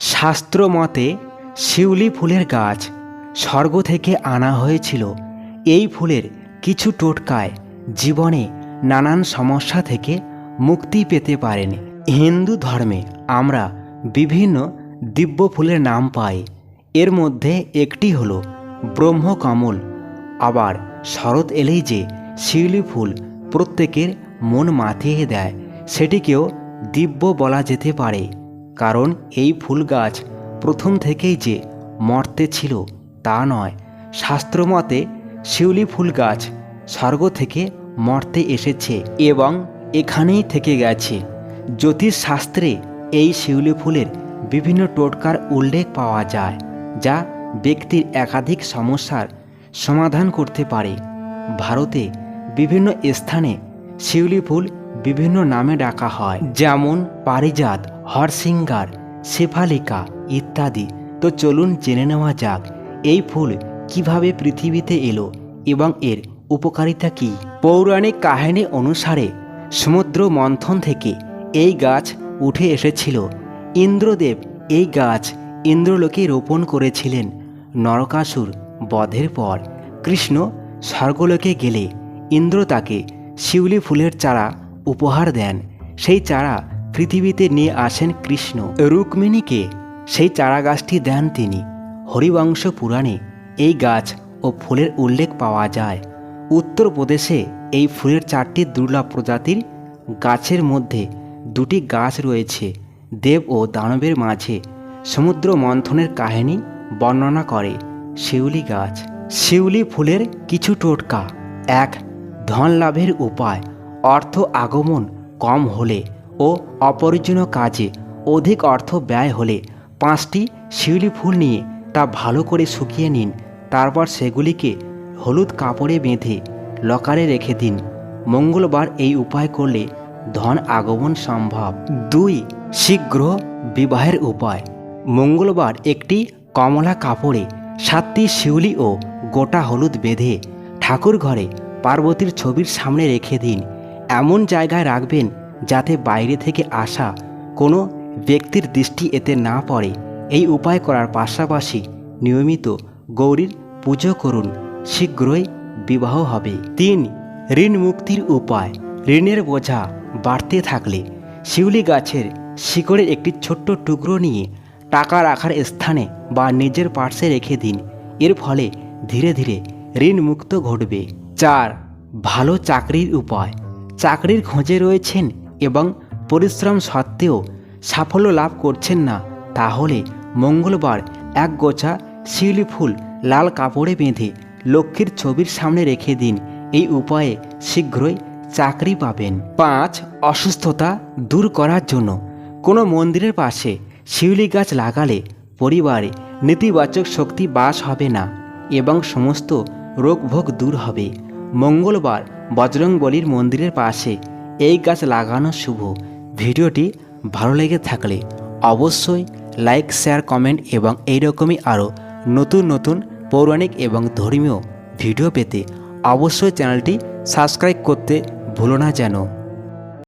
শাস্ত্র মতে শিউলি ফুলের গাছ স্বর্গ থেকে আনা হয়েছিল। এই ফুলের কিছু টোটকায় জীবনে নানান সমস্যা থেকে মুক্তি পেতে পারেন। হিন্দু ধর্মে আমরা বিভিন্ন দিব্য ফুলের নাম পাই। এর মধ্যে একটি হলো ব্রহ্মকমল। আবার শরৎ এলেই যে শিউলি ফুল প্রত্যেকের মন মাতিয়ে দেয়, সেটিকেও দিব্য বলা যেতে পারে। কারণ এই ফুল গাছ প্রথম থেকেই যে মর্তে ছিল তা নয়। শাস্ত্রমতে শিউলি ফুল গাছ স্বর্গ থেকে মর্তে এসেছে এবং এখানেই থেকে গেছে। জ্যোতিষশাস্ত্রে এই শিউলি ফুলের বিভিন্ন টোটকার উল্লেখ পাওয়া যায়, যা ব্যক্তির একাধিক সমস্যার সমাধান করতে পারে। ভারতে বিভিন্ন স্থানে শিউলি ফুল বিভিন্ন নামে ডাকা হয়, যেমন পারিজাত, হরসিঙ্গার, শেফালিকা ইত্যাদি। তো চলুন জেনে নেওয়া যাক এই ফুল কিভাবে পৃথিবীতে এলো এবং এর উপকারিতা কী। পৌরাণিক কাহিনী অনুসারে সমুদ্র মন্থন থেকে এই গাছ উঠে এসেছিল। ইন্দ্রদেব এই গাছ ইন্দ্রলোকে রোপণ করেছিলেন। নরকাসুর বধের পর কৃষ্ণ স্বর্গলোকে গেলে ইন্দ্র তাকে শিউলি ফুলের চারা উপহার দেন। সেই চারা পৃথিবীতে নিয়ে আসেন কৃষ্ণ। রুক্মিণীকে সেই চারা গাছটি দেন তিনি। হরিবংশ পুরাণে এই গাছ ও ফুলের উল্লেখ পাওয়া যায়। উত্তরপ্রদেশে এই ফুলের 4টি দুর্লভ প্রজাতির গাছের মধ্যে 2টি গাছ রয়েছে। দেব ও দানবের মাঝে সমুদ্র মন্থনের কাহিনী বর্ণনা করে শিউলি গাছ। শিউলি ফুলের কিছু টোটকা। 1. ধন লাভের উপায়। অর্থ আগমন কম হলে ও অপ্রয়োজনীয় কাজে অধিক অর্থ ব্যয় হলে 5টি শিউলি ফুল নিয়ে তা ভালো করে শুকিয়ে নিন। তারপর সেগুলিকে হলুদ কাপড়ে বেঁধে লকারে রেখে দিন। মঙ্গলবার এই উপায় করলে ধন আগমন সম্ভব। 2. শীঘ্র বিবাহের উপায়। মঙ্গলবার একটি কমলা কাপড়ে 7টি শিউলি ও গোটা হলুদ বেঁধে ঠাকুর ঘরে পার্বতীর ছবির সামনে রেখে দিন। এমন জায়গায় রাখবেন যাতে বাইরে থেকে আসা কোনো ব্যক্তির দৃষ্টি এতে না পড়ে। এই উপায় করার পাশাপাশি নিয়মিত গৌরীর পুজো করুন, শীঘ্রই বিবাহ হবে। 3. ঋণ মুক্তির উপায়। ঋণের বোঝা বাড়তে থাকলে শিউলি গাছের শিকড়ের একটি ছোট্ট টুকরো নিয়ে টাকা রাখার স্থানে বা নিজের পার্সে রেখে দিন। এর ফলে ধীরে ধীরে ঋণ মুক্ত ঘটবে। 4. ভালো চাকরির উপায়। চাকরির খোঁজে রয়েছেন এবং পরিশ্রম সত্ত্বেও সাফল্য লাভ করছেন না, তাহলে মঙ্গলবার এক গোছা শিউলি ফুল লাল কাপড়ে বেঁধে লক্ষ্মীর ছবির সামনে রেখে দিন। এই উপায়ে শীঘ্রই চাকরি পাবেন। 5. অসুস্থতা দূর করার জন্য কোনো মন্দিরের পাশে শিউলি গাছ লাগালে পরিবারে নেতিবাচক শক্তি বাস হবে না এবং সমস্ত রোগভোগ দূর হবে। মঙ্গলবার বজরংবলীর মন্দিরের পাশে এই গাছ লাগানো শুভ। ভিডিওটি ভালো লেগে থাকলে অবশ্যই লাইক, শেয়ার, কমেন্ট এবং এইরকমই আরও নতুন নতুন পৌরাণিক এবং ধর্মীয় ভিডিও পেতে অবশ্যই চ্যানেলটি সাবস্ক্রাইব করতে ভুলো না যেন।